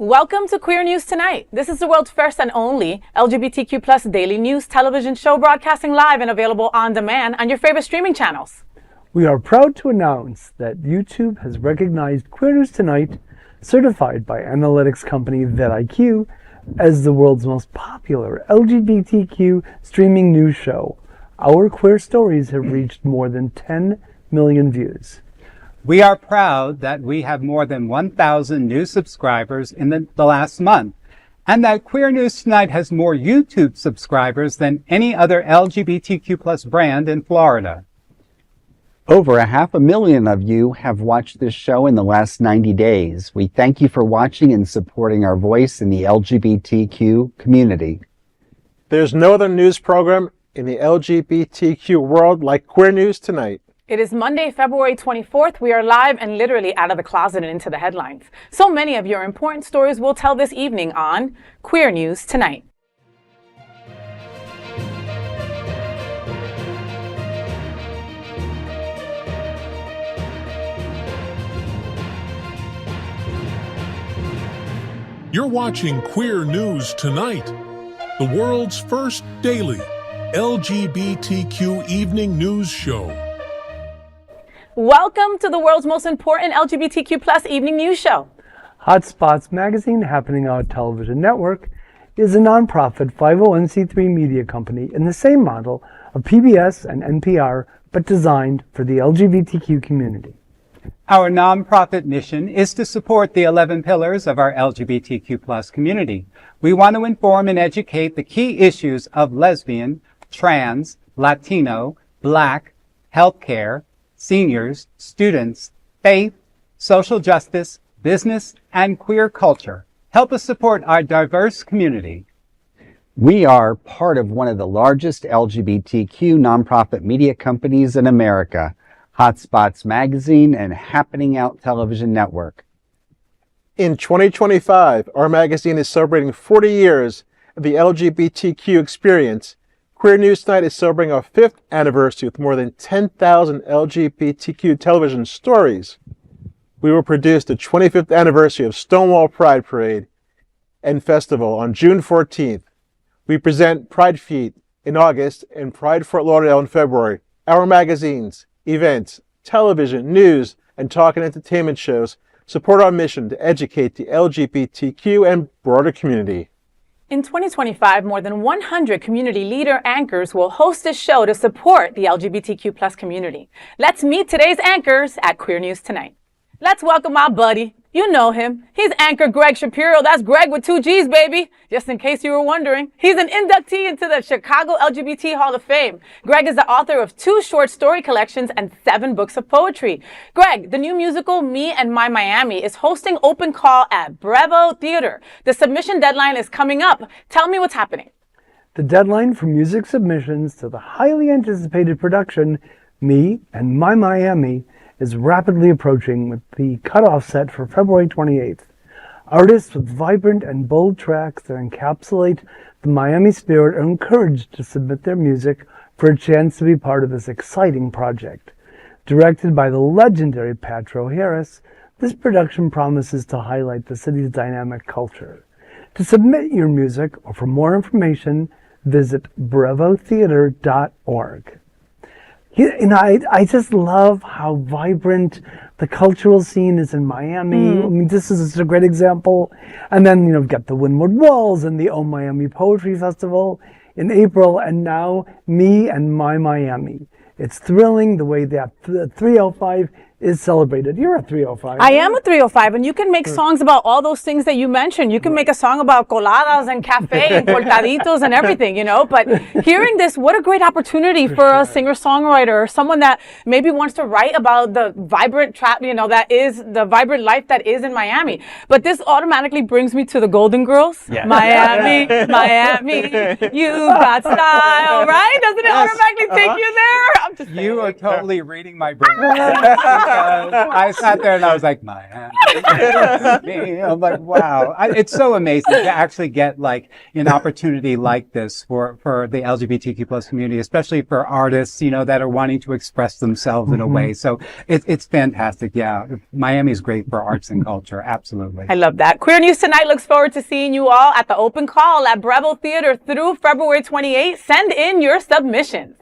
Welcome to Queer News Tonight. This is the world's first and only LGBTQ plus daily news television show broadcasting live and available on demand on your favorite streaming channels. We are proud to announce that YouTube has recognized Queer News Tonight, certified by analytics company VidIQ, as the world's most popular LGBTQ streaming news show. Our queer stories have reached more than 10 million views. We are proud that we have more than 1,000 new subscribers in the last month, and that Queer News Tonight has more YouTube subscribers than any other LGBTQ plus brand in Florida. Over 500,000 of you have watched this show in the last 90 days. We thank you for watching and supporting our voice in the LGBTQ community. There's no other news program in the LGBTQ world like Queer News Tonight. It is Monday, February 24th. We are live and literally out of the closet and into the headlines. So many of your important stories we'll tell this evening on Queer News Tonight. You're watching Queer News Tonight, the world's first daily LGBTQ evening news show. Welcome to the world's most important LGBTQ plus evening news show. Hotspots magazine, happening on a television network, is a nonprofit 501c3 media company in the same model of PBS and NPR, but designed for the LGBTQ community. Our nonprofit mission is to support the 11 pillars of our LGBTQ plus community. We want to inform and educate the key issues of lesbian, trans, Latino, Black, healthcare, seniors, students, faith, social justice, business, and queer culture. Help us support our diverse community. We are part of one of the largest LGBTQ nonprofit media companies in America, Hotspots magazine and Happening Out television network. In 2025, our magazine is celebrating 40 years of the LGBTQ experience. Queer News Tonight is celebrating our 5th anniversary with more than 10,000 LGBTQ television stories. We will produce the 25th anniversary of Stonewall Pride Parade and Festival on June 14th. We present Pride Feet in August and Pride Fort Lauderdale in February. Our magazines, events, television, news, and talk and entertainment shows support our mission to educate the LGBTQ and broader community. In 2025, more than 100 community leader anchors will host this show to support the LGBTQ plus community. Let's meet today's anchors at Queer News Tonight. Let's welcome our buddy. You know him. He's anchor Gregg Shapiro. That's Greg with 2 G's, baby. Just in case you were wondering. He's an inductee into the Chicago LGBT Hall of Fame. Greg is the author of 2 short story collections and 7 books of poetry. Greg, the new musical Me and My Miami is hosting open call at Brevo Theater. The submission deadline is coming up. Tell me what's happening. The deadline for music submissions to the highly anticipated production, Me and My Miami, is rapidly approaching, with the cutoff set for February 28th. Artists with vibrant and bold tracks that encapsulate the Miami spirit are encouraged to submit their music for a chance to be part of this exciting project. Directed by the legendary Patro Harris, this production promises to highlight the city's dynamic culture. To submit your music or for more information, visit brevotheater.org. I just love how vibrant the cultural scene is in Miami. I mean, this is a great example. And then, we've got the Windward Walls and the Oh Miami Poetry Festival in April, and now Me and My Miami. It's thrilling the way that 305 is celebrated. You're a 305. I am a 305, and you can make songs about all those things that you mentioned. You can make a song about coladas and cafe and cortaditos and everything, But hearing this, what a great opportunity for a singer-songwriter or someone that maybe wants to write about the vibrant that is the vibrant life that is in Miami. But this automatically brings me to the Golden Girls. Yeah. Miami, you got style, right? Doesn't it automatically take you there? You are totally reading my brain. I sat there and I was like, Miami. I'm like, wow. It's so amazing to actually get like an opportunity like this for the LGBTQ plus community, especially for artists, that are wanting to express themselves in a way. So it's fantastic. Yeah. Miami's great for arts and culture. Absolutely. I love that. Queer News Tonight looks forward to seeing you all at the open call at Brevo Theater through February 28th. Send in your submissions.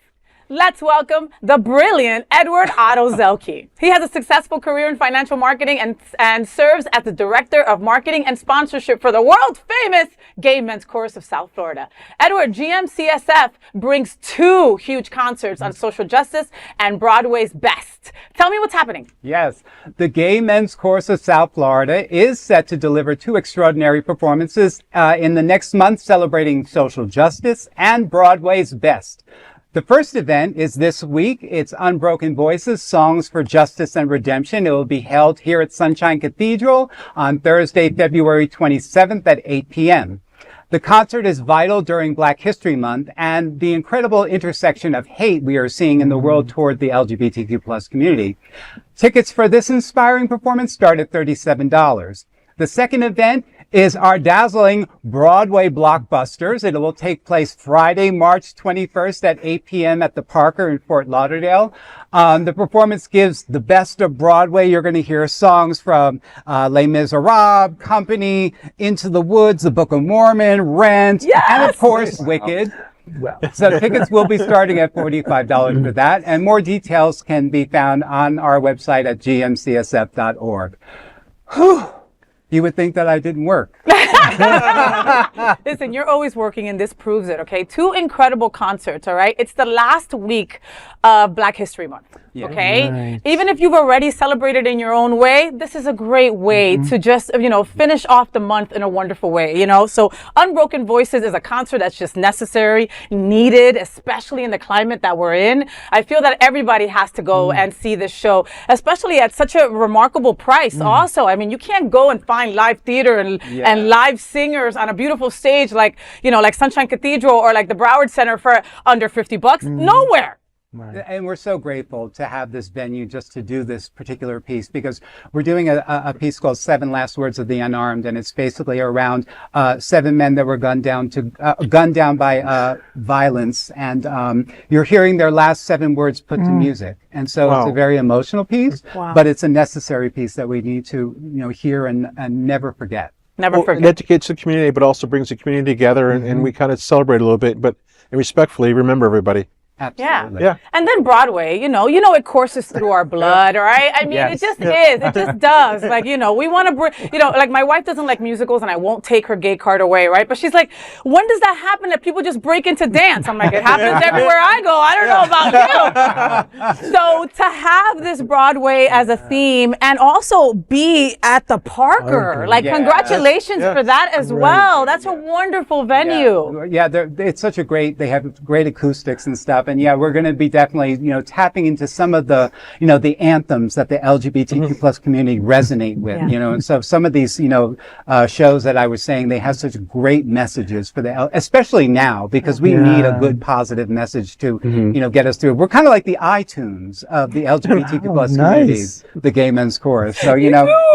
Let's welcome the brilliant Edward Otto Zielke. He has a successful career in financial marketing and serves as the Director of Marketing and Sponsorship for the world-famous Gay Men's Chorus of South Florida. Edward, GMCSF brings 2 huge concerts on social justice and Broadway's best. Tell me what's happening. Yes, the Gay Men's Chorus of South Florida is set to deliver 2 extraordinary performances in the next month, celebrating social justice and Broadway's best. The first event is this week. It's Unbroken Voices, Songs for Justice and Redemption. It will be held here at Sunshine Cathedral on Thursday, February 27th at 8 p.m. The concert is vital during Black History Month and the incredible intersection of hate we are seeing in the world toward the LGBTQ plus community. Tickets for this inspiring performance start at $37. The second event is our dazzling Broadway blockbusters. It will take place Friday, March 21st at 8 p.m. at the Parker in Fort Lauderdale. The performance gives the best of Broadway. You're going to hear songs from Les Miserables, Company, Into the Woods, The Book of Mormon, Rent, and of course, Wicked. Well, So tickets will be starting at $45 for that. And more details can be found on our website at gmcsf.org. Whew. You would think that I didn't work. Listen, you're always working and this proves it, okay? 2 incredible concerts, all right? It's the last week of Black History Month, okay? Right. Even if you've already celebrated in your own way, this is a great way to just, finish off the month in a wonderful way, So Unbroken Voices is a concert that's just necessary, needed, especially in the climate that we're in. I feel that everybody has to go and see this show, especially at such a remarkable price also. I mean, you can't go and find live theater and live singers on a beautiful stage like Sunshine Cathedral or like the Broward Center for under $50. Nowhere. right. And we're so grateful to have this venue just to do this particular piece, because we're doing a piece called 7 Last Words of the Unarmed, and it's basically around 7 men that were gunned down by violence, and you're hearing their last 7 words put to music. And so it's a very emotional piece, but it's a necessary piece that we need to hear and never forget. Never forget. It educates the community, but also brings the community together, and we kind of celebrate a little bit, but respectfully remember everybody. Absolutely. Yeah. And then Broadway, it courses through our blood, all right? I mean, it just is. It just does. Like, we want to bring, like my wife doesn't like musicals and I won't take her gay card away, right? But she's like, when does that happen that people just break into dance? I'm like, it happens everywhere I go. I don't know about you. So to have this Broadway as a theme and also be at the Parker, congratulations for that as well. That's a wonderful venue. Yeah, it's such they have great acoustics and stuff. And we're going to be definitely, tapping into some of the, the anthems that the LGBTQ plus community resonate with, and so some of these, shows that I was saying, they have such great messages for especially now, because we need a good positive message to, get us through. We're kind of like the iTunes of the LGBTQ plus community, the Gay Men's Chorus. So, you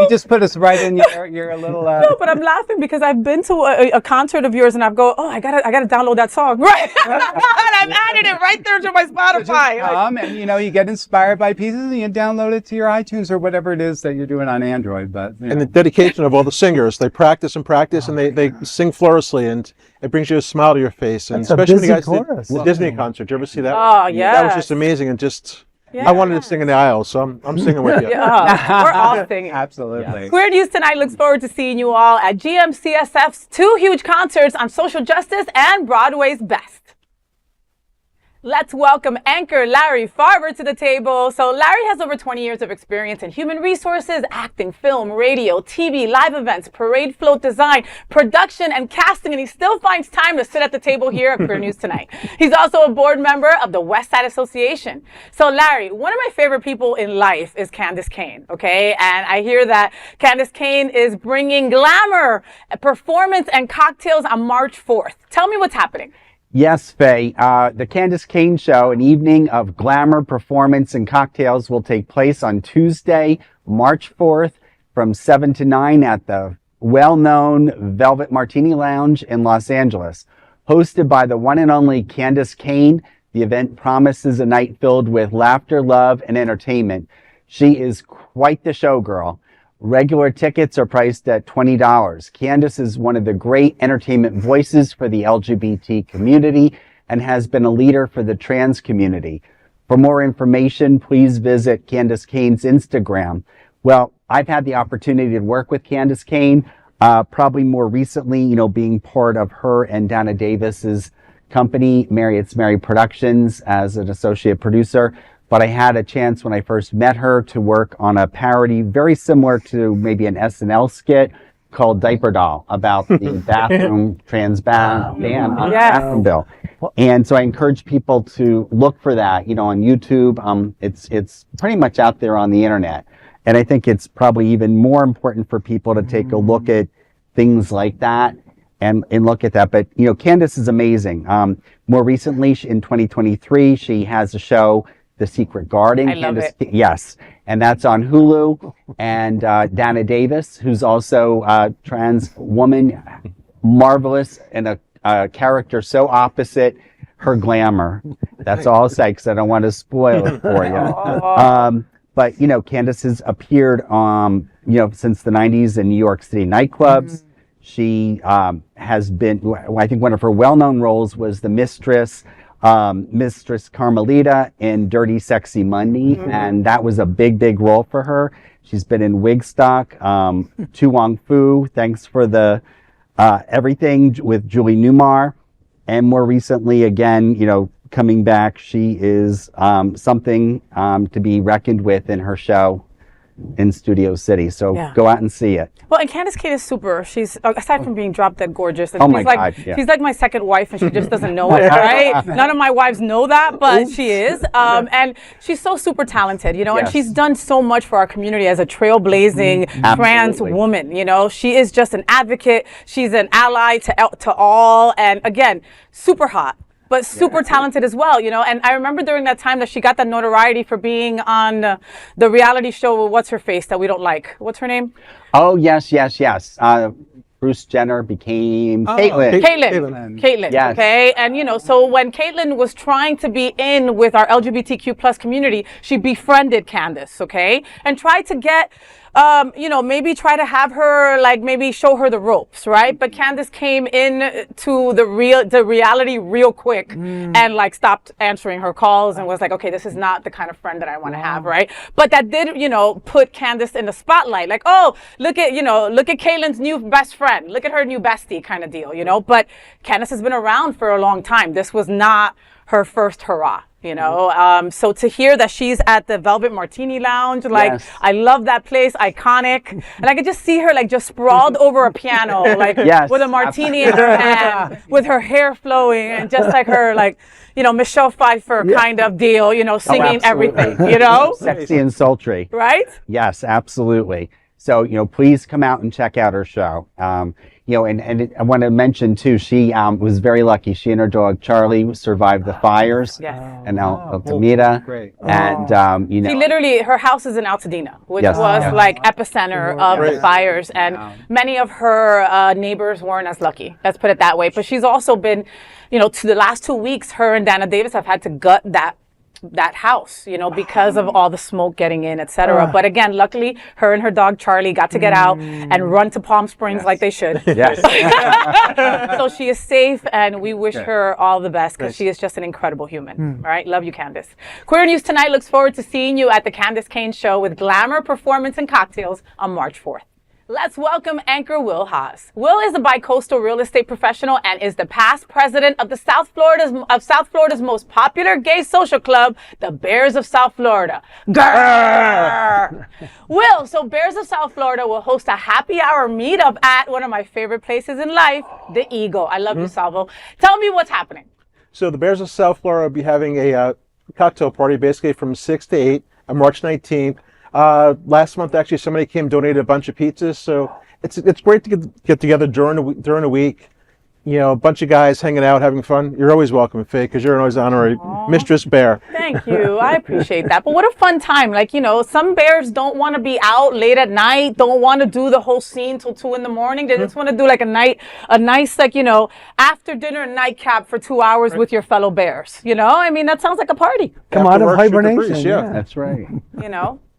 just put us right in your little, No, but I'm laughing because I've been to a concert of yours and I've go, I gotta download that song. Right. And I've added it right there to my Spotify. And you get inspired by pieces and you download it to your iTunes or whatever it is that you're doing on Android. But and the dedication of all the singers, they practice and they sing flawlessly, and it brings you a smile to your face. And especially when you guys did the Disney concert. Did you ever see that? Oh yeah, that was just amazing, and just I wanted to sing in the aisle, so I'm singing with you. We're all singing. Absolutely. Queer News Tonight looks forward to seeing you all at GMCSF's 2 huge concerts on social justice and Broadway's best. Let's welcome anchor Larry Farver to the table. So Larry has over 20 years of experience in human resources, acting, film, radio, TV, live events, parade float design, production, and casting, and he still finds time to sit at the table here at Queer News Tonight. He's also a board member of the West Side Association. So Larry, one of my favorite people in life is Candis, Cayne, okay? And I hear that Candis Cayne is bringing Glamour, performance, and cocktails on March 4th. Tell me what's happening. Yes, Faye. The Cayne Show, an evening of glamour, performance, and cocktails, will take place on Tuesday, March 4th from 7 to 9 at the well-known Velvet Martini Lounge in Los Angeles. Hosted by the one and only Cayne, the event promises a night filled with laughter, love, and entertainment. She is quite the showgirl. Regular tickets are priced at $20. Candis is one of the great entertainment voices for the LGBT community and has been a leader for the trans community. For more information, please visit Candace Cayne's Instagram. Well, I've had the opportunity to work with Candace Cayne, probably more recently, being part of her and Dana Davis's company, It's Mary Productions, as an associate producer. But I had a chance when I first met her to work on a parody very similar to maybe an SNL skit called Diaper Doll about the bathroom bathroom bill. And so I encourage people to look for that, on YouTube. It's pretty much out there on the internet. And I think it's probably even more important for people to take a look at things like that and look at that. But, Candis is amazing. More recently, in 2023, she has a show, The Secret Garden. I love it. Yes. And that's on Hulu. And Dana Davis, who's also a trans woman, marvelous, and a character so opposite her glamour. That's all I'll say, because I don't want to spoil it for you. But, Candis has appeared, since the 90s in New York City nightclubs. She has been, I think one of her well-known roles was the Mistress Carmelita in Dirty Sexy Money, and that was a big, big role for her. She's been in Wigstock, Tu Wong Fu, Thanks for the Everything with Julie Newmar, and more recently, again, coming back, she is something to be reckoned with in her show in Studio City. So go out and see it. Well, and Candace Cayne is super. She's, aside from being drop dead gorgeous, and Oh she's my like, God, yeah. she's like my second wife, and she just doesn't know it, right? None of my wives know that, but she is. And she's so super talented, and Yes. she's done so much for our community as a trailblazing trans Absolutely. woman. She is just an advocate. She's an ally to all, and again, super hot, but super talented as well, And I remember during that time that she got that notoriety for being on the reality show, What's Her Face, that we don't like. What's her name? Oh, yes. Bruce Jenner became Caitlyn. Caitlyn, Yes. okay? And, so when Caitlyn was trying to be in with our LGBTQ plus community, she befriended Candis, okay? And tried to get, maybe try to have her, maybe show her the ropes, right? But Candis came in to the reality real quick and, stopped answering her calls and was like, okay, this is not the kind of friend that I want to have, right? But that did, put Candis in the spotlight. Like, oh, look at Caitlyn's new best friend. Look at her new bestie kind of deal, But Candis has been around for a long time. This was not her first hurrah. So to hear that she's at the Velvet Martini Lounge, Yes. I love that place, iconic. And I could just see her just sprawled over a piano, Yes, with a martini in her hand, with her hair flowing, and just like her, Michelle Pfeiffer kind of deal, singing everything, Sexy and sultry. Right? Yes, absolutely. So, please come out and check out her show. And I want to mention too, she was very lucky. She and her dog Charlie survived the fires in Altamira. Great. And, She literally, her house is in Altadena, which Yes. was Yes. epicenter of the fires. And many of her neighbors weren't as lucky. Let's put it that way. But she's also been, to the last 2 weeks, her and Dana Davis have had to gut that house, because of all the smoke getting in, etc. But again, luckily, her and her dog Charlie got to get out and run to Palm Springs like they should. Yes. So she is safe, and we wish her all the best, because she is just an incredible human. All right, love you, Candis. Queer News Tonight looks forward to seeing you at the Candace Cayne Show with glamour, performance, and cocktails on March 4th. Let's welcome anchor Will Haas. Will is a bi-coastal real estate professional and is the past president of South Florida's most popular gay social club, the Bears of South Florida. Grrr! Will, so Bears of South Florida will host a happy hour meetup at one of my favorite places in life, the Eagle. I love you, Salvo. Tell me what's happening. So the Bears of South Florida will be having a cocktail party basically from 6 to 8 on March 19th. Last month, actually, somebody came donated a bunch of pizzas, so it's great to get together during the week. a bunch of guys hanging out, having fun, you're always welcome, Faye, because you're always honorary Mistress Bear. Thank you. I appreciate that. But what a fun time. Like, some bears don't want to be out late at night, don't want to do the whole scene till 2 in the morning. They just want to do like a nice, after dinner nightcap for 2 hours with your fellow bears. That sounds like a party. Come After out of work, shoot the hibernation. breeze, yeah. That's right.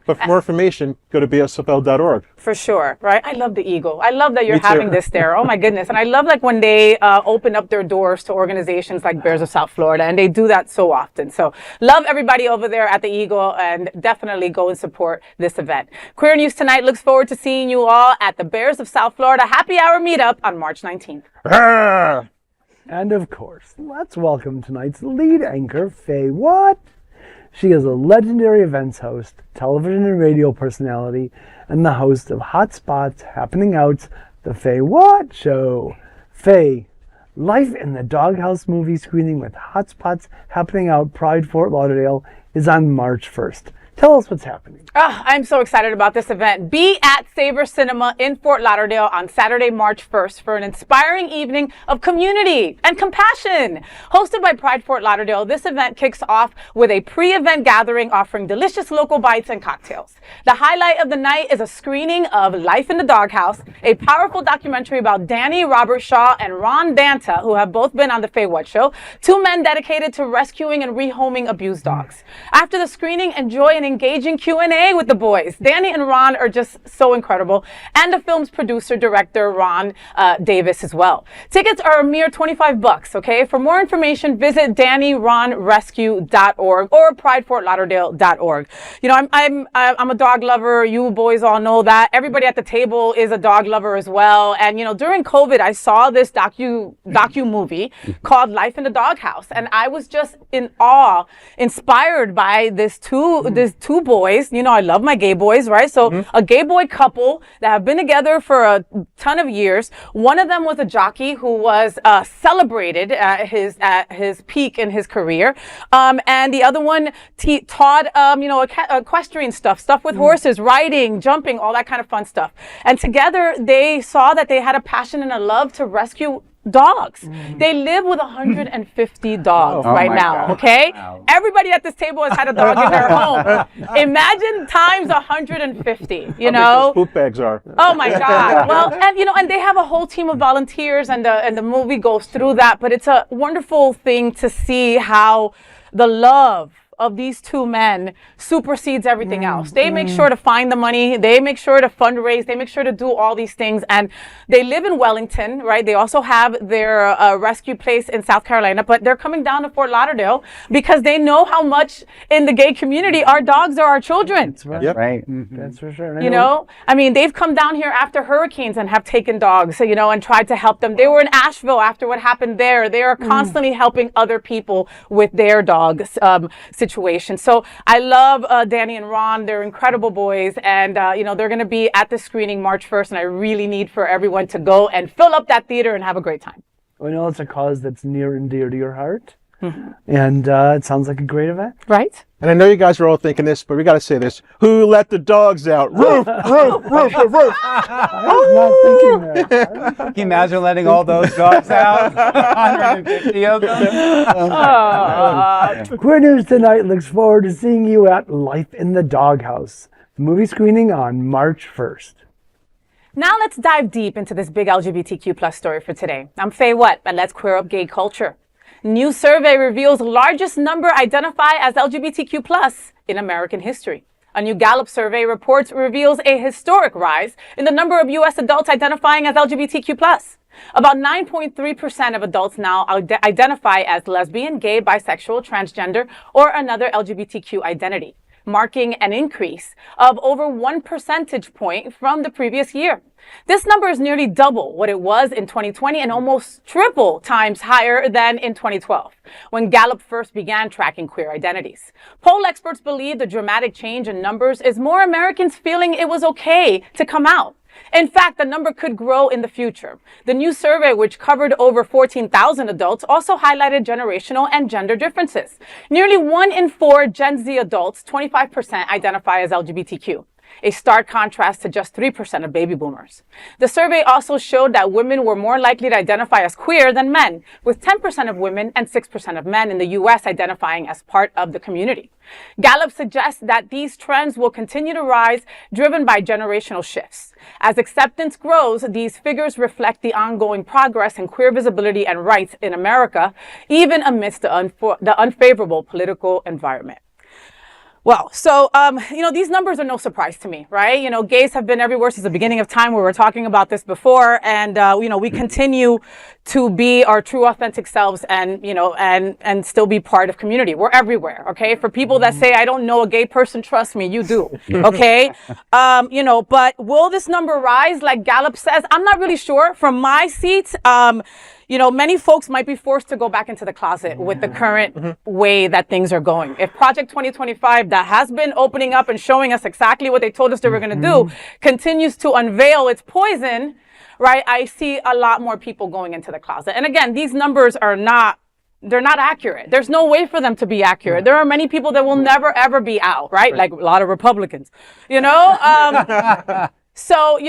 But for more information, go to bsfl.org. For sure, right? I love the Eagle. I love that you're Me too. having this there. Oh my goodness. And I love when they open up their doors to organizations like Bears of South Florida, and they do that so often. So love everybody over there at the Eagle, and definitely go and support this event. Queer News Tonight looks forward to seeing you all at the Bears of South Florida Happy Hour Meetup on March 19th. And of course, let's welcome tonight's lead anchor, FayWhat. She is a legendary events host, television and radio personality, and the host of Hotspots, Happening Out's The FayWhat Show. Faye, Life in the Doghouse movie screening with Hotspots Happening Out Pride Fort Lauderdale is on March 1st. Tell us what's happening. I'm so excited about this event. Be at Savor Cinema in Fort Lauderdale on Saturday, March 1st for an inspiring evening of community and compassion. Hosted by Pride Fort Lauderdale, this event kicks off with a pre-event gathering offering delicious local bites and cocktails. The highlight of the night is a screening of Life in the Doghouse, a powerful documentary about Danny Robert Shaw and Ron Banta, who have both been on the FayWhat Show, 2 men dedicated to rescuing and rehoming abused dogs. After the screening, enjoy an engaging Q&A with the boys. Danny and Ron are just so incredible, and the film's producer, director, Ron Davis as well. Tickets are a mere $25, okay? For more information, visit DannyRonRescue.org or PrideFortLauderdale.org. I'm a dog lover. You boys all know that. Everybody at the table is a dog lover as well. And, during COVID, I saw this docu movie called Life in the Doghouse, and I was just in awe, inspired by these two boys. I love my gay boys, right? So a gay boy couple that have been together for a ton of years. One of them was a jockey who was celebrated at his peak in his career, and the other one taught equestrian stuff with horses, riding, jumping, all that kind of fun stuff. And together they saw that they had a passion and a love to rescue dogs. They live with 150 dogs right now, okay? Wow. Everybody at this table has had a dog in their home. Imagine times 150, How big those poop bags are. Oh my God. Well, and they have a whole team of volunteers, and the movie goes through that, but it's a wonderful thing to see how the love of these 2 men supersedes everything else. They make sure to find the money. They make sure to fundraise. They make sure to do all these things. And they live in Wellington, right? They also have their rescue place in South Carolina, but they're coming down to Fort Lauderdale because they know how much in the gay community our dogs are our children. That's right. Yep. Right. That's for sure. And They've come down here after hurricanes and have taken dogs, and tried to help them. They were in Asheville after what happened there. They are constantly helping other people with their dogs situation. So I love Danny and Ron. They're incredible boys, and they're going to be at the screening March 1st, and I really need for everyone to go and fill up that theater and have a great time. We know it's a cause that's near and dear to your heart, and it sounds like a great event. Right? And I know you guys are all thinking this, but we got to say this. Who let the dogs out? Roof, roof, roof, roof, roof. I was not thinking that. Can you imagine letting all those dogs out? 150 of them? Queer News Tonight looks forward to seeing you at Life in the Doghouse, the movie screening on March 1st. Now let's dive deep into this big LGBTQ plus story for today. I'm FayWhat, and let's queer up gay culture. New survey reveals largest number identify as LGBTQ plus in American history. A new Gallup survey reveals a historic rise in the number of U.S. adults identifying as LGBTQ plus. About 9.3% of adults now identify as lesbian, gay, bisexual, transgender, or another LGBTQ identity, marking an increase of over 1 percentage point from the previous year. This number is nearly double what it was in 2020 and almost triple times higher than in 2012, when Gallup first began tracking queer identities. Poll experts believe the dramatic change in numbers is more Americans feeling it was okay to come out. In fact, the number could grow in the future. The new survey, which covered over 14,000 adults, also highlighted generational and gender differences. Nearly 1 in 4 Gen Z adults, 25%, identify as LGBTQ. a stark contrast to just 3% of baby boomers. The survey also showed that women were more likely to identify as queer than men, with 10% of women and 6% of men in the U.S. identifying as part of the community. Gallup suggests that these trends will continue to rise, driven by generational shifts. As acceptance grows, these figures reflect the ongoing progress in queer visibility and rights in America, even amidst the unfavorable political environment. Well, so, these numbers are no surprise to me, right? Gays have been everywhere since the beginning of time. We were talking about this before. And, we continue to be our true authentic selves and, and still be part of community. We're everywhere. Okay. For people that say, I don't know a gay person, trust me, you do. Okay. But will this number rise like Gallup says? I'm not really sure. From my seat, many folks might be forced to go back into the closet with the current way that things are going. If Project 2025, that has been opening up and showing us exactly what they told us they were going to do, continues to unveil its poison, right, I see a lot more people going into the closet. And again, these numbers are they're not accurate. There's no way for them to be accurate. There are many people that will never, ever be out, right? Like a lot of Republicans, So,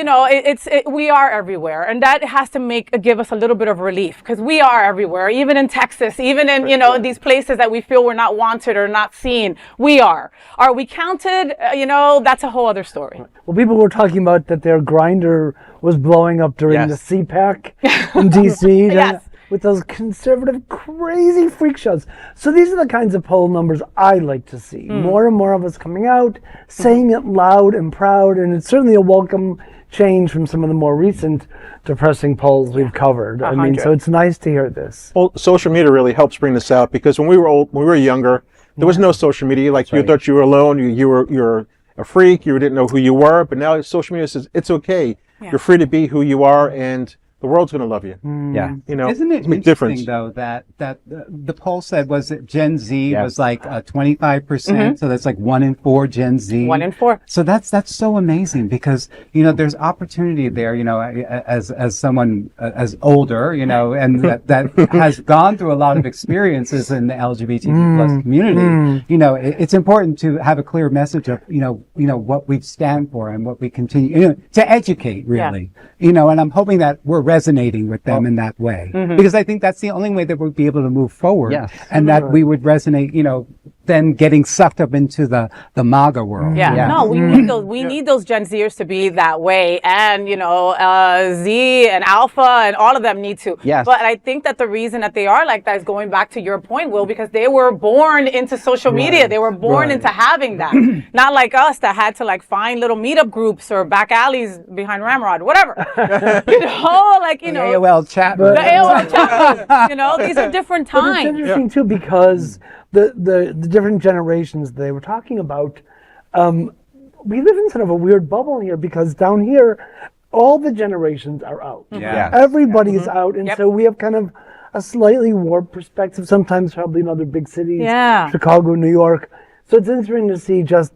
we are everywhere, and that has to give us a little bit of relief, because we are everywhere, even in Texas, even in, these places that we feel we're not wanted or not seen. We are. Are we counted? That's a whole other story. Well, people were talking about that their grinder was blowing up during the CPAC in D.C. Yes. With those conservative, crazy freak shows. So these are the kinds of poll numbers I like to see. More and more of us coming out, saying it loud and proud, and it's certainly a welcome change from some of the more recent depressing polls we've covered. I mean, so it's nice to hear this. Well, social media really helps bring this out, because when we were younger, there was no social media. Like, you thought you were alone, you were a freak, you didn't know who you were, but now social media says it's okay. Yeah. You're free to be who you are, and the world's going to love you. Yeah. it's Isn't it a interesting, difference. though, that the poll said, was it Gen Z was like 25%. So that's like 1 in 4 Gen Z. 1 in 4. So that's so amazing, because, there's opportunity there, as someone as older, and that has gone through a lot of experiences in the LGBTQ plus community. It's important to have a clear message of, what we stand for and what we continue, to educate, really. And I'm hoping that we're resonating with them in that way, because I think that's the only way that we'll be able to move forward, and that we would resonate, then getting sucked up into the MAGA world. No, we need those Gen Zers to be that way, and Z and Alpha and all of them need to. But I think that the reason that they are like that is going back to your point, Will, because they were born into social media. They were born into having that. Not like us that had to find little meetup groups or back alleys behind Ramrod, whatever. AOL chat. The AOL chat. These are different times. But it's interesting too, because the different generations they were talking about, we live in sort of a weird bubble here, because down here, all the generations are out. Everybody's out, and so we have kind of a slightly warped perspective, sometimes probably in other big cities, Chicago, New York. So it's interesting to see just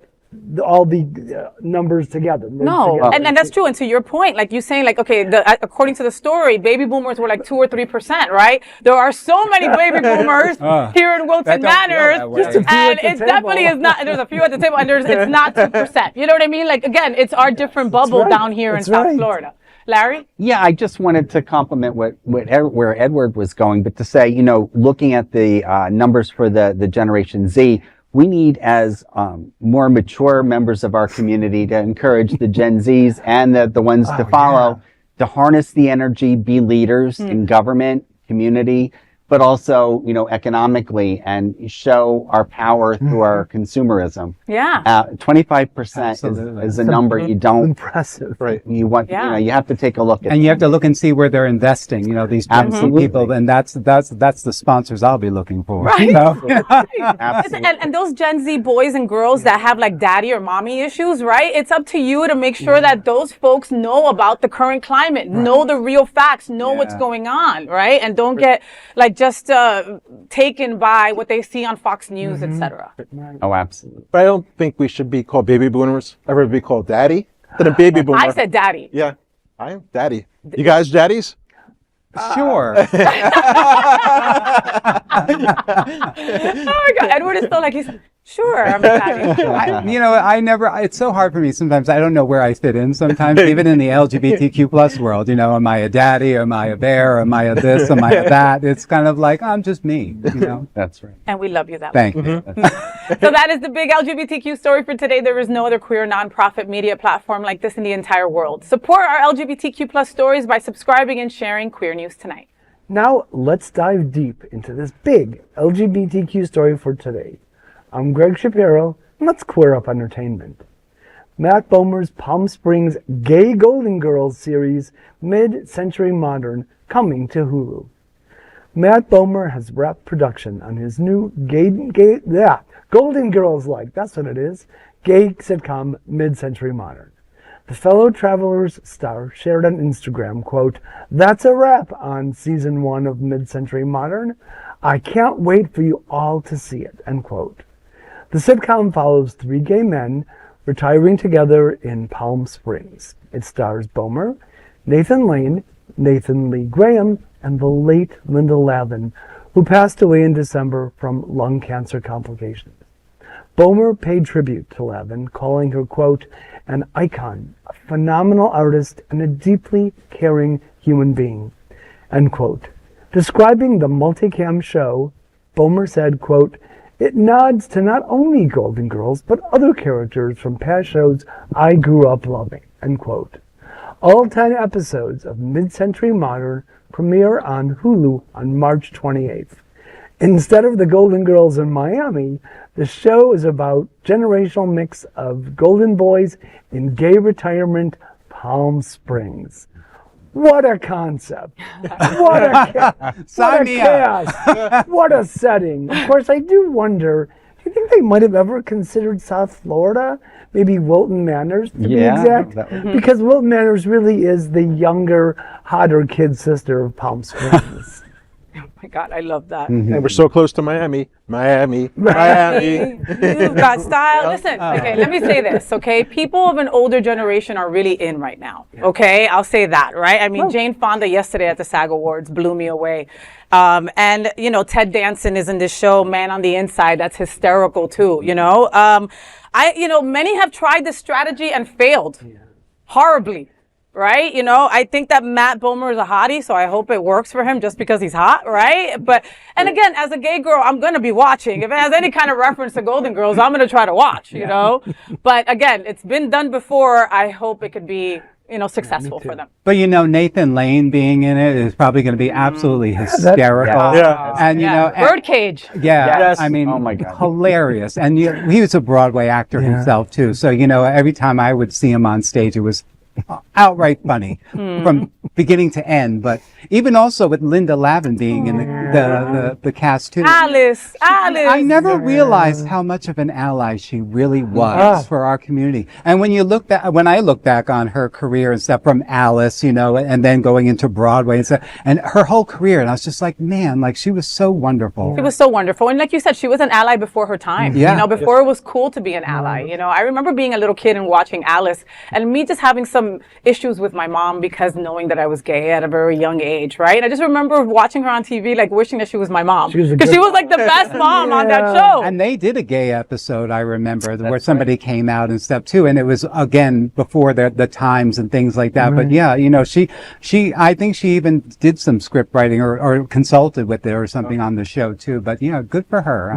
all the numbers together. And that's true. And to your point, like you saying, okay, according to the story, baby boomers were like 2 or 3%, right? There are so many baby boomers here in Wilton Manors, and it definitely is not. There's a few at the table, and it's not 2%. You know what I mean? Again, it's our different bubble down here in South Florida. Larry? Yeah, I just wanted to compliment where Edward was going, but to say, looking at the numbers for the Generation Z, we need, as more mature members of our community, to encourage the Gen Zs and the ones to follow to harness the energy, be leaders in government, community, but also, economically, and show our power through our consumerism. 25% is a number you don't. Impressive. Right. You want, you have to take a look at. And you have to look and see where they're investing, these Gen Z people, and that's the sponsors I'll be looking for. Right. Absolutely. And those Gen Z boys and girls that have daddy or mommy issues, right? It's up to you to make sure that those folks know about the current climate, know the real facts, know what's going on, right? And don't get just taken by what they see on Fox News, etc. Oh, absolutely. But I don't think we should be called baby boomers. I'd rather be called daddy than a baby boomer. I said daddy. Yeah, I am daddy. You guys daddies? Sure. Oh my God, Edward is still he's Sure, I'm happy. It's so hard for me sometimes. I don't know where I fit in sometimes, even in the LGBTQ plus world. Am I a daddy? Am I a bear? Am I a this? Am I a that? It's kind of like, I'm just me, That's right. And we love you that Thank way. you. So that is the big LGBTQ story for today. There is no other queer nonprofit media platform like this in the entire world. Support our LGBTQ plus stories by subscribing and sharing Queer News Tonight. Now, let's dive deep into this big LGBTQ story for today. I'm Gregg Shapiro, and let's queer up entertainment. Matt Bomer's Palm Springs Gay Golden Girls series, Mid-Century Modern, coming to Hulu. Matt Bomer has wrapped production on his new Golden Girls-like, that's what it is, gay sitcom Mid-Century Modern. The Fellow Travelers star shared on Instagram, quote, "That's a wrap on season 1 of Mid-Century Modern. I can't wait for you all to see it," end quote. The sitcom follows 3 gay men retiring together in Palm Springs. It stars Bomer, Nathan Lane, Nathan Lee Graham, and the late Linda Lavin, who passed away in December from lung cancer complications. Bomer paid tribute to Lavin, calling her, quote, "an icon, a phenomenal artist, and a deeply caring human being," end quote. Describing the multicam show, Bomer said, quote, "It nods to not only Golden Girls, but other characters from past shows I grew up loving," end quote. All 10 episodes of Mid-Century Modern premiere on Hulu on March 28th. Instead of the Golden Girls in Miami, the show is about generational mix of golden boys in gay retirement Palm Springs. What a concept. What a cast. What a setting. Of course, I do wonder, do you think they might have ever considered South Florida? Maybe Wilton Manors, to be exact? Because Wilton Manors really is the younger, hotter kid sister of Palm Springs. Oh my God, I love that. And we're so close to Miami. Miami. You've got style. Listen, okay, let me say this, okay? People of an older generation are really in right now, okay? I'll say that, right? I mean, Jane Fonda yesterday at the SAG Awards blew me away. And, Ted Danson is in this show, Man on the Inside. That's hysterical, too, many have tried this strategy and failed horribly. Right? I think that Matt Bomer is a hottie, so I hope it works for him just because he's hot, right? And again, as a gay girl, I'm going to be watching. If it has any kind of reference to Golden Girls, I'm going to try to watch, But again, it's been done before. I hope it could be, successful for them. But Nathan Lane being in it is probably going to be absolutely hysterical. And Birdcage. I mean, oh my God, hilarious. And he was a Broadway actor himself too. So every time I would see him on stage, it was outright funny from beginning to end. But even also with Linda Lavin being in the cast too. Alice. I never realized how much of an ally she really was for our community. And when I look back on her career and stuff from Alice, and then going into Broadway and stuff, and her whole career, and I was just like, man, like she was so wonderful. She was so wonderful. And like you said, she was an ally before her time. Before it was cool to be an ally. I remember being a little kid and watching Alice, and me just having some issues with my mom because knowing that I was gay at a very young age, right? And I just remember watching her on TV, like wishing that she was my mom. Because she was like the best mom on that show. And they did a gay episode, I remember, where somebody came out and stuff too. And it was, again, before the times and things like that. But I think she even did some script writing or consulted with it or something on the show too. But good for her.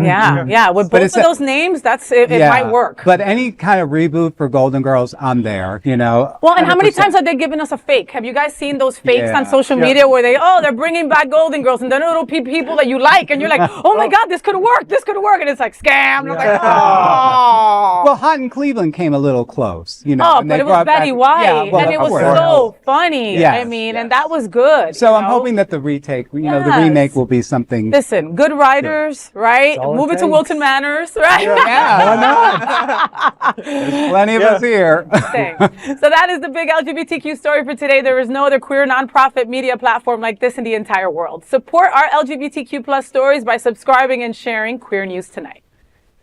With both of those names, it might work. But any kind of reboot for Golden Girls, I'm there, Well, and how many times have they given us a fake? Have you guys seen those fakes on social media where they're bringing back Golden Girls and then it'll be people that you like and you're like, oh my God, this could work, and it's like scam. And I'm like, oh. Well, Hot in Cleveland came a little close, Oh, but it was Betty White, and it was so funny. Yes, and that was good. So I'm hoping that the retake, the remake will be something. Listen, good writers, right? Move it to Wilton Manors, right? Why not? There's plenty of us here. So that is the big LGBTQ story for today. There is no other queer nonprofit media platform like this in the entire world. Support our LGBTQ plus stories by subscribing and sharing Queer News Tonight.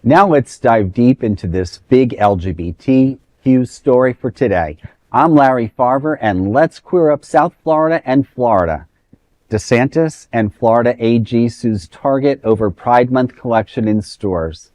Now let's dive deep into this big LGBTQ story for today. I'm Larry Farver, and let's queer up South Florida and Florida. DeSantis and Florida AG sues Target over Pride Month collection in stores.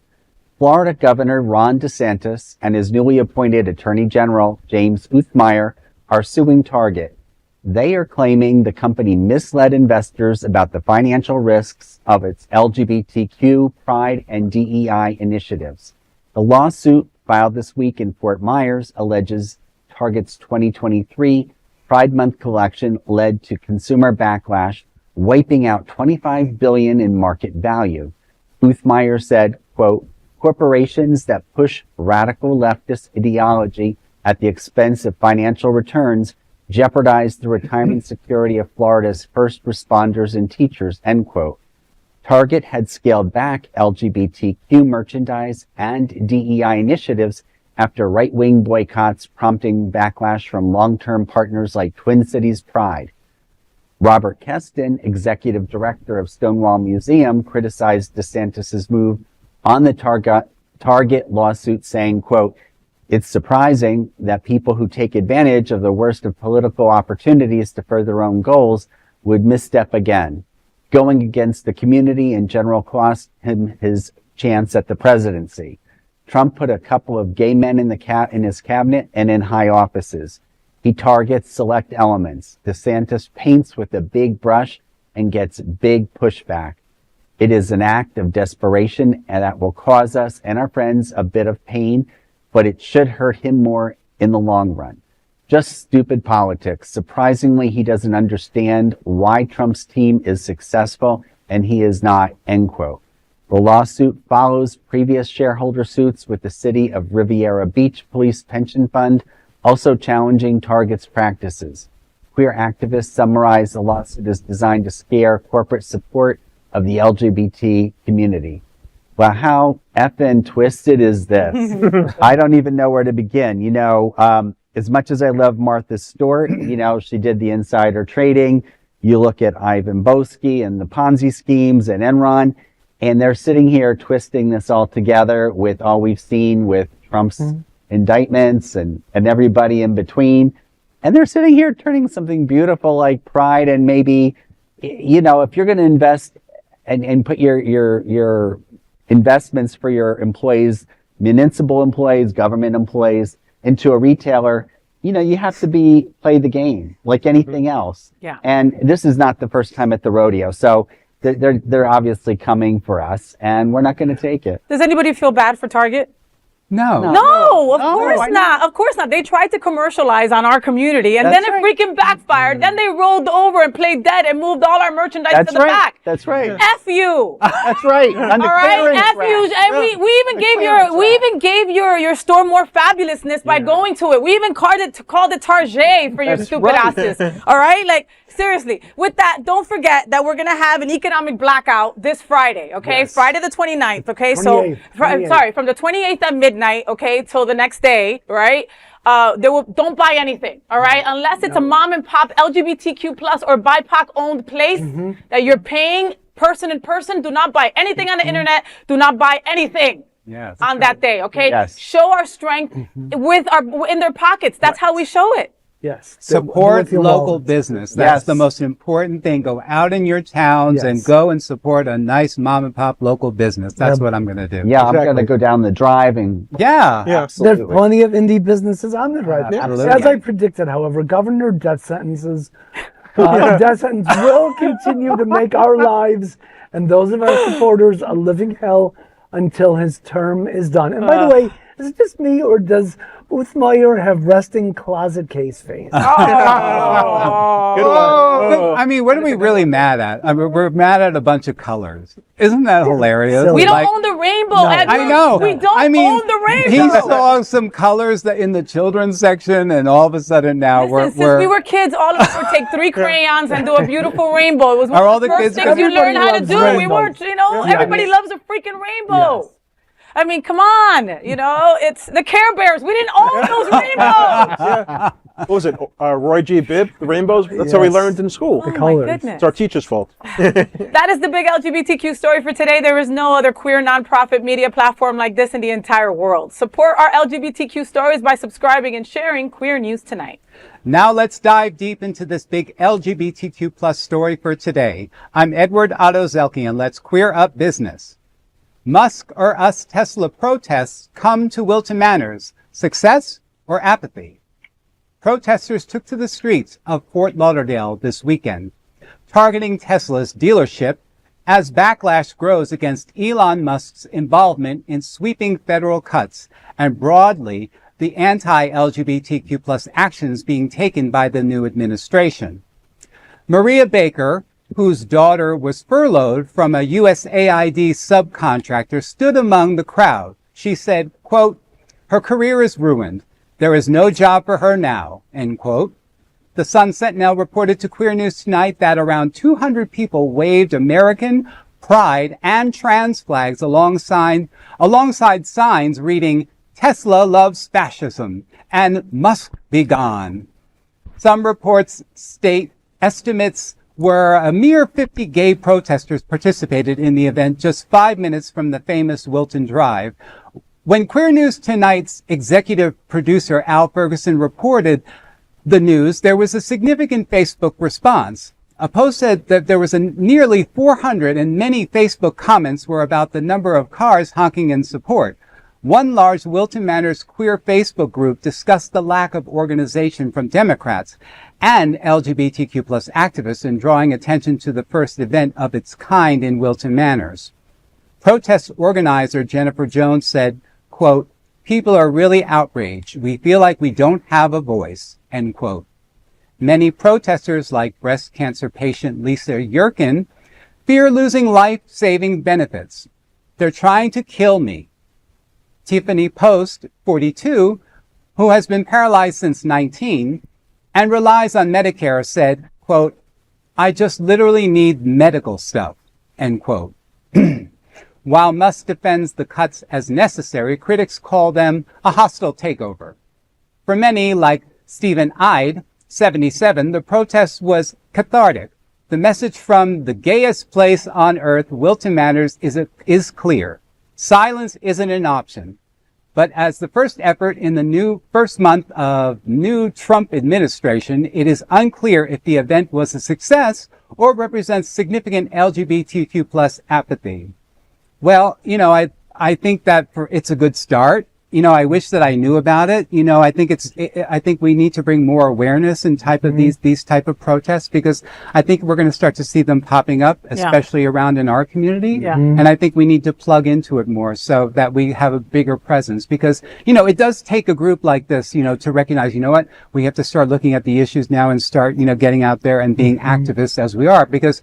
Florida Governor Ron DeSantis and his newly appointed Attorney General James Uthmeier are suing Target. They are claiming the company misled investors about the financial risks of its LGBTQ, Pride, and DEI initiatives. The lawsuit filed this week in Fort Myers alleges Target's 2023 Pride Month collection led to consumer backlash, wiping out $25 billion in market value. Uthmeier said, quote, corporations that push radical leftist ideology at the expense of financial returns jeopardize the retirement security of Florida's first responders and teachers, end quote. Target had scaled back LGBTQ merchandise and DEI initiatives after right-wing boycotts prompting backlash from long-term partners like Twin Cities Pride. Robert Keston, executive director of Stonewall Museum, criticized DeSantis' move on the Target lawsuit, saying, quote, it's surprising that people who take advantage of the worst of political opportunities to further their own goals would misstep again. Going against the community in general cost him his chance at the presidency. Trump put a couple of gay men in his cabinet and in high offices. He targets select elements. DeSantis paints with a big brush and gets big pushback. It is an act of desperation and that will cause us and our friends a bit of pain, but it should hurt him more in the long run. Just stupid politics. Surprisingly, he doesn't understand why Trump's team is successful and he is not, end quote. The lawsuit follows previous shareholder suits with the city of Riviera Beach Police Pension Fund, also challenging Target's practices. Queer activists summarize the lawsuit as designed to scare corporate support of the LGBT community. Well, how effing twisted is this? I don't even know where to begin. You know, as much as I love Martha Stewart, you know, she did the insider trading. You look at Ivan Boesky and the Ponzi schemes and Enron, and they're sitting here twisting this all together with all we've seen with Trump's indictments and everybody in between. And they're sitting here turning something beautiful like Pride, and maybe, you know, if you're going to invest and put your investments for your employees, municipal employees, government employees, into a retailer, you know, you have to play the game like anything else. Yeah. And this is not the first time at the rodeo. So they're obviously coming for us, and we're not going to take it. Does anybody feel bad for Target? No. No, of course not. Of course not. They tried to commercialize on our community, and then it freaking backfired. Then they rolled over and played dead and moved all our merchandise to the back. That's right. F you. That's right. All right, F you. And we even gave your store more fabulousness by going to it. We even called it Target for your stupid asses. All right, like seriously. With that, don't forget that we're gonna have an economic blackout this Friday. Okay, yes. Friday the 29th. Okay, 28th. Sorry, from the 28th at midnight. Okay, till the next day. Right. Don't buy anything, all right? Unless it's a mom and pop LGBTQ plus or BIPOC owned place that you're paying person in person. Do not buy anything on the internet. Do not buy anything on that day, okay? Yes. Show our strength in their pockets. That's how we show it. Yes. Support local business. That's the most important thing. Go out in your towns and go and support a nice mom and pop local business. That's what I'm going to do. Yeah, exactly. I'm going to go down the drive and... Yeah. There's plenty of indie businesses on the drive. As I predicted, however, Governor death sentences will continue to make our lives and those of our supporters a living hell until his term is done. And by the way, is it just me, or does Uthmeier have resting closet case face? I mean, what are we really mad at? I mean, we're mad at a bunch of colors. Isn't that hilarious? We don't own the rainbow. No. I know. We don't own the rainbow. He saw some colors that in the children's section, and all of a sudden now since we were kids, all of us would take 3 crayons and do a beautiful rainbow. It was one of the first things you learned how to do. Rainbows. We weren't, everybody loves a freaking rainbow. Yes. I mean, come on, it's the Care Bears. We didn't own those rainbows. What was it? Roy G. Bibb, the rainbows? That's how we learned in school. Oh, my goodness. It's our teacher's fault. That is the big LGBTQ story for today. There is no other queer nonprofit media platform like this in the entire world. Support our LGBTQ stories by subscribing and sharing Queer News Tonight. Now let's dive deep into this big LGBTQ plus story for today. I'm Edward Otto Zielke, and let's queer up business. Musk or Us Tesla protests come to Wilton Manors. Success or apathy? Protesters took to the streets of Fort Lauderdale this weekend, targeting Tesla's dealership as backlash grows against Elon Musk's involvement in sweeping federal cuts and broadly the anti-LGBTQ+ actions being taken by the new administration. Maria Baker, whose daughter was furloughed from a USAID subcontractor, stood among the crowd. She said, quote, "Her career is ruined. There is no job for her now," end quote. The Sun Sentinel reported to Queer News Tonight that around 200 people waved American pride and trans flags alongside signs reading, "Tesla loves fascism" and "Musk be gone." Some reports state estimates were a mere 50 gay protesters participated in the event just 5 minutes from the famous Wilton Drive. When Queer News Tonight's executive producer Al Ferguson reported the news, there was a significant Facebook response. A post said that there was nearly 400 and many Facebook comments were about the number of cars honking in support. One large Wilton Manors queer Facebook group discussed the lack of organization from Democrats and LGBTQ+ activists in drawing attention to the first event of its kind in Wilton Manors. Protest organizer Jennifer Jones said, quote, "People are really outraged. We feel like we don't have a voice," end quote. Many protesters, like breast cancer patient Lisa Yerkin, fear losing life-saving benefits. "They're trying to kill me." Tiffany Post, 42, who has been paralyzed since 19 and relies on Medicare, said, quote, "I just literally need medical stuff," end quote. While Musk defends the cuts as necessary, critics call them a hostile takeover. For many, like Stephen Ide, 77, the protest was cathartic. The message from the gayest place on earth, Wilton Manors, is clear. Silence isn't an option. But as the first effort in the first month of new Trump administration, it is unclear if the event was a success or represents significant LGBTQ+ apathy. Well, I think that it's a good start. I wish that I knew about it. I think we need to bring more awareness in these type of protests, because I think we're going to start to see them popping up, especially around in our community. Yeah. And I think we need to plug into it more so that we have a bigger presence, because, it does take a group like this, to recognize, what, we have to start looking at the issues now and start, getting out there and being activists as we are, because,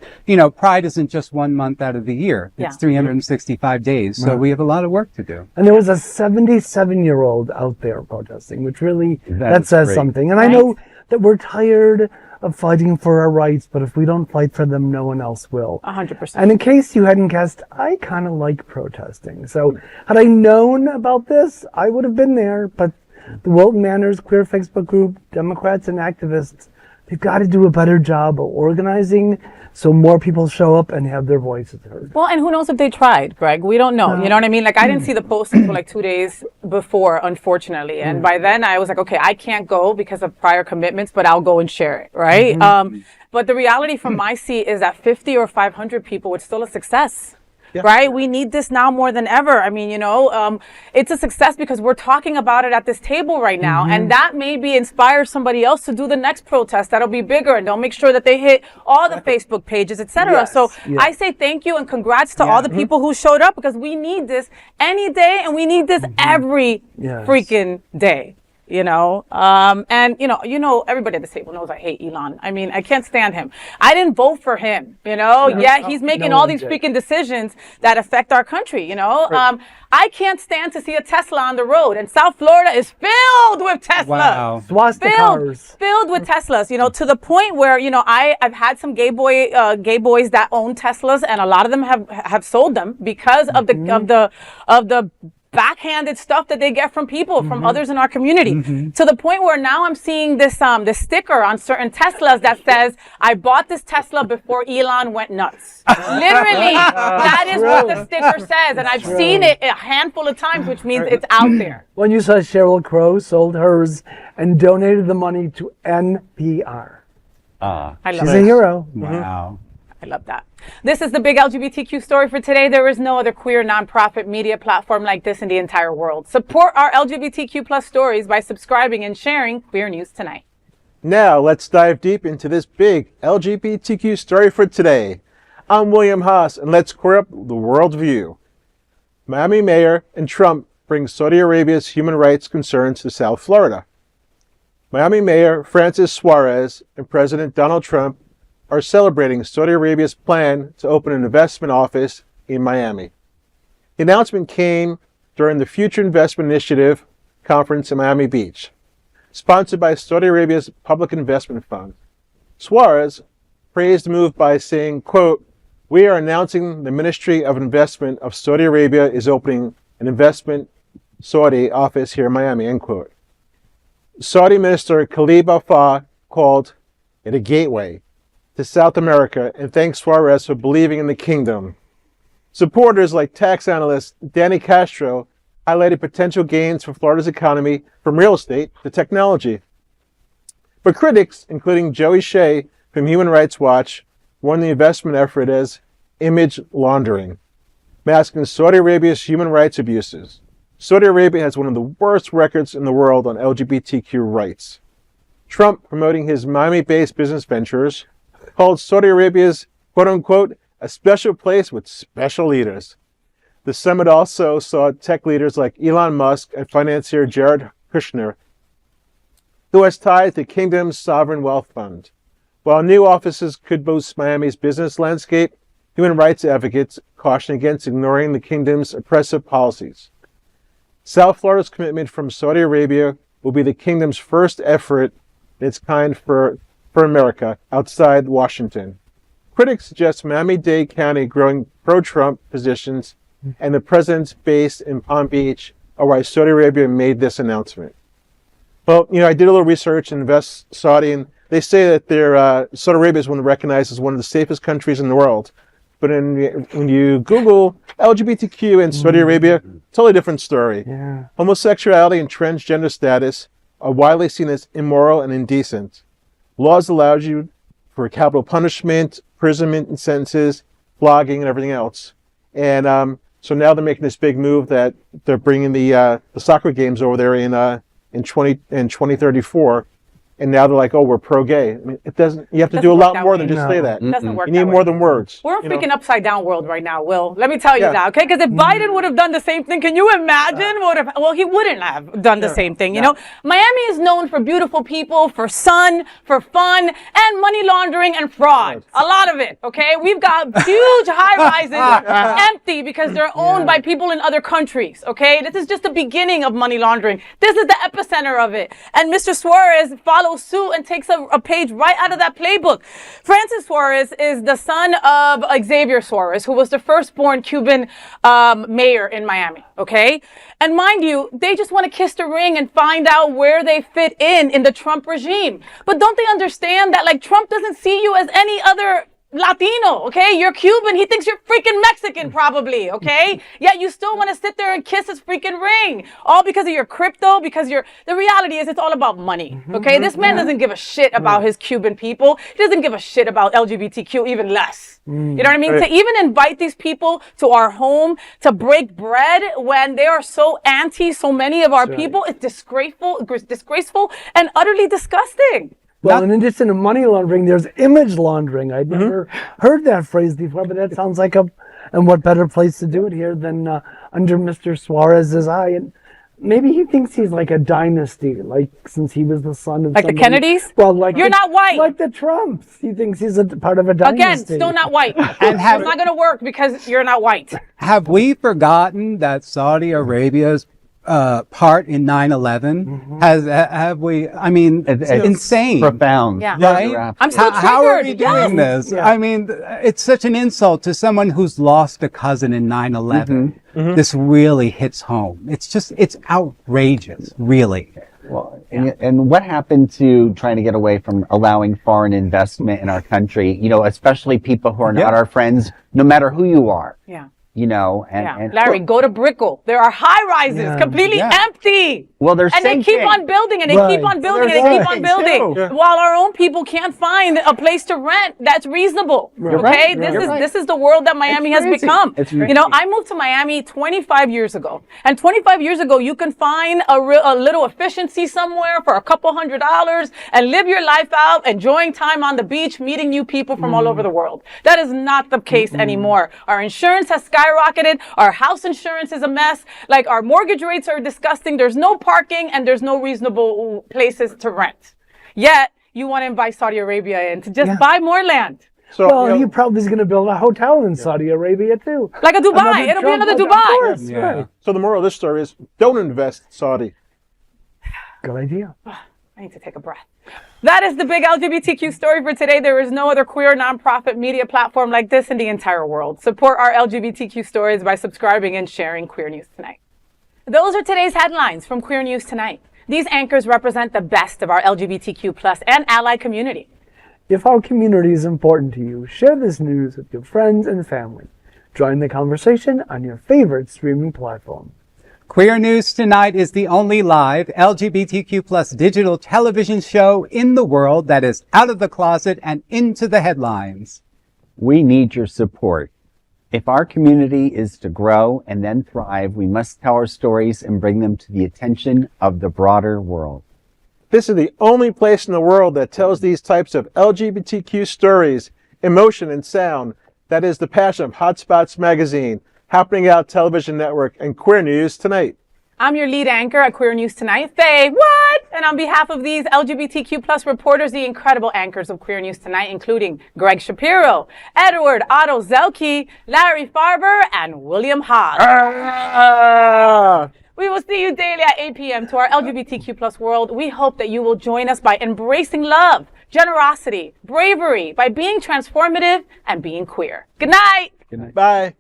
Pride isn't just 1 month out of the year. It's 365 days. So we have a lot of work to do. And there was a 77-year-old out there protesting, which really, that says great. something. And I know that we're tired of fighting for our rights, but if we don't fight for them, no one else will. 100%. And in case you hadn't guessed, I kind of like protesting. So had I known about this, I would have been there. But the Wilton Manors queer Facebook group, Democrats and activists, they've got to do a better job of organizing so more people show up and have their voices heard. Well, and who knows if they tried, Greg? We don't know. You know what I mean? Like, I didn't see the post until like 2 days before, unfortunately. And by then I was like, okay, I can't go because of prior commitments, but I'll go and share it, right? But the reality from my seat is that 50 or 500 people was still a success. Yeah. Right? We need this now more than ever. I mean, it's a success because we're talking about it at this table right now. And that maybe inspires somebody else to do the next protest that'll be bigger, and they'll make sure that they hit all the Facebook pages, etc. Yes. So I say thank you and congrats to all the people who showed up, because we need this any day, and we need this every freaking day. Everybody at this table knows I hate Elon. I mean, I can't stand him. I didn't vote for him, yet he's making all these freaking decisions that affect our country, I can't stand to see a Tesla on the road, and South Florida is filled with Teslas. Wow. Filled with Teslas, to the point where, I've had some gay boys that own Teslas, and a lot of them have sold them because of the backhanded stuff that they get from people, from others in our community, to the point where now I'm seeing this sticker on certain Teslas that says, "I bought this Tesla before Elon went nuts." Literally, that is what the sticker says, and I've seen it a handful of times, which means it's out there. When you saw Sheryl Crow sold hers and donated the money to NPR. I love She's a hero. Wow. I love that. This is the big LGBTQ story for today. There is no other queer nonprofit media platform like this in the entire world. Support our LGBTQ plus stories by subscribing and sharing Queer News Tonight. Now, let's dive deep into this big LGBTQ story for today. I'm William Haas, and let's queer up the world view. Miami Mayor and Trump bring Saudi Arabia's human rights concerns to South Florida. Miami Mayor Francis Suarez and President Donald Trump are celebrating Saudi Arabia's plan to open an investment office in Miami. The announcement came during the Future Investment Initiative conference in Miami Beach, sponsored by Saudi Arabia's Public Investment Fund. Suarez praised the move by saying, quote, "We are announcing the Ministry of Investment of Saudi Arabia is opening an investment Saudi office here in Miami," end quote. Saudi Minister Khalid Al-Fah called it a gateway to South America and thanked Suarez for believing in the kingdom. Supporters like tax analyst Danny Castro highlighted potential gains for Florida's economy from real estate to technology. But critics, including Joey Shea from Human Rights Watch, warned the investment effort as image laundering, masking Saudi Arabia's human rights abuses. Saudi Arabia has one of the worst records in the world on LGBTQ rights. Trump, promoting his Miami-based business ventures, called Saudi Arabia's, quote-unquote, a special place with special leaders. The summit also saw tech leaders like Elon Musk and financier Jared Kushner, who has ties to Kingdom's Sovereign Wealth Fund. While new offices could boost Miami's business landscape, human rights advocates caution against ignoring the kingdom's oppressive policies. South Florida's commitment from Saudi Arabia will be the kingdom's first effort in its kind for America outside Washington. Critics suggest Miami-Dade County growing pro-Trump positions and the president's base in Palm Beach are why Saudi Arabia made this announcement. Well, I did a little research and Invest Saudi, and they say that Saudi Arabia is one recognized as one of the safest countries in the world. But when you Google LGBTQ in Saudi Arabia, totally different story. Yeah. Homosexuality and transgender status are widely seen as immoral and indecent. Laws allow you for capital punishment, imprisonment and sentences, flogging, and everything else. And so now they're making this big move that they're bringing the soccer games over there in 2034. And now they're like, oh, we're pro-gay. I mean, it doesn't. You have to do a lot more than just say that. It doesn't work. You need more than words. We're a freaking upside down world right now, Will. Let me tell you that, okay? Because if Biden would have done the same thing, can you imagine? Well, he wouldn't have done the same thing. You know, Miami is known for beautiful people, for sun, for fun, and money laundering and fraud. A lot of it, okay? We've got huge high-rises empty because they're owned by people in other countries, okay? This is just the beginning of money laundering. This is the epicenter of it. And Mr. Suarez follows suit and takes a page right out of that playbook. Francis Suarez is the son of Xavier Suarez, who was the firstborn Cuban mayor in Miami, okay? And mind you, they just want to kiss the ring and find out where they fit in the Trump regime. But don't they understand that, like, Trump doesn't see you as any other Latino, okay? You're Cuban. He thinks you're freaking Mexican, probably, okay? Yet you still want to sit there and kiss his freaking ring. All because of your crypto, because the reality is it's all about money, okay? This man doesn't give a shit about his Cuban people. He doesn't give a shit about LGBTQ, even less. You know what I mean? To even invite these people to our home to break bread when they are so anti so many of our people, it's disgraceful and utterly disgusting. Well, in addition to money laundering, there's image laundering. I'd never heard that phrase before, but that sounds like and what better place to do it here than under Mr. Suarez's eye. And maybe he thinks he's like a dynasty, like since he was the son of like the Kennedys? Well, like you're not white. Like the Trumps. He thinks he's a part of a dynasty. Again, still not white. And it's not going to work because you're not white. Have we forgotten that Saudi Arabia's part in 9/11 have we? I mean, it's insane, profound, right? I'm still triggered. How are we doing this? I mean, it's such an insult to someone who's lost a cousin in 9/11. This really hits home. It's outrageous, really. Well, and what happened to trying to get away from allowing foreign investment in our country? Especially people who are not our friends, no matter who you are. Yeah. you know, and Larry, go to Brickell. There are high rises, completely empty. Well, they're and they keep on building, and they keep on building, and they keep on building. While our own people can't find a place to rent that's reasonable. Okay, this is the world that Miami has become. You know, I moved to Miami 25 years ago, and 25 years ago, you can find a little efficiency somewhere for a couple $100 and live your life out, enjoying time on the beach, meeting new people from all over the world. That is not the case anymore. Our insurance has skyrocketed. Our house insurance is a mess. Like, our mortgage rates are disgusting. There's no parking and there's no reasonable places to rent. Yet, you want to invite Saudi Arabia in to just buy more land. So, well, he probably is going to build a hotel in Saudi Arabia too. Like a Dubai. It'll be another Dubai. Right. So the moral of this story is don't invest Saudi. Good idea. I need to take a breath. That is the big LGBTQ story for today. There is no other queer nonprofit media platform like this in the entire world. Support our LGBTQ stories by subscribing and sharing Queer News Tonight. Those are today's headlines from Queer News Tonight. These anchors represent the best of our LGBTQ plus and ally community. If our community is important to you, share this news with your friends and family. Join the conversation on your favorite streaming platform. Queer News Tonight is the only live LGBTQ plus digital television show in the world that is out of the closet and into the headlines. we need your support. If our community is to grow and then thrive, we must tell our stories and bring them to the attention of the broader world. This is the only place in the world that tells these types of LGBTQ stories, emotion and sound. That is the passion of Hotspots magazine, Happening Out Television Network, and Queer News Tonight. I'm your lead anchor at Queer News Tonight, FayWhat! And on behalf of these LGBTQ plus reporters, the incredible anchors of Queer News Tonight, including Gregg Shapiro, Otto Zielke, Larry Farver, and Will Haas. We will see you daily at 8 p.m. to our LGBTQ plus world. We hope that you will join us by embracing love, generosity, bravery, by being transformative and being queer. Good night. Bye.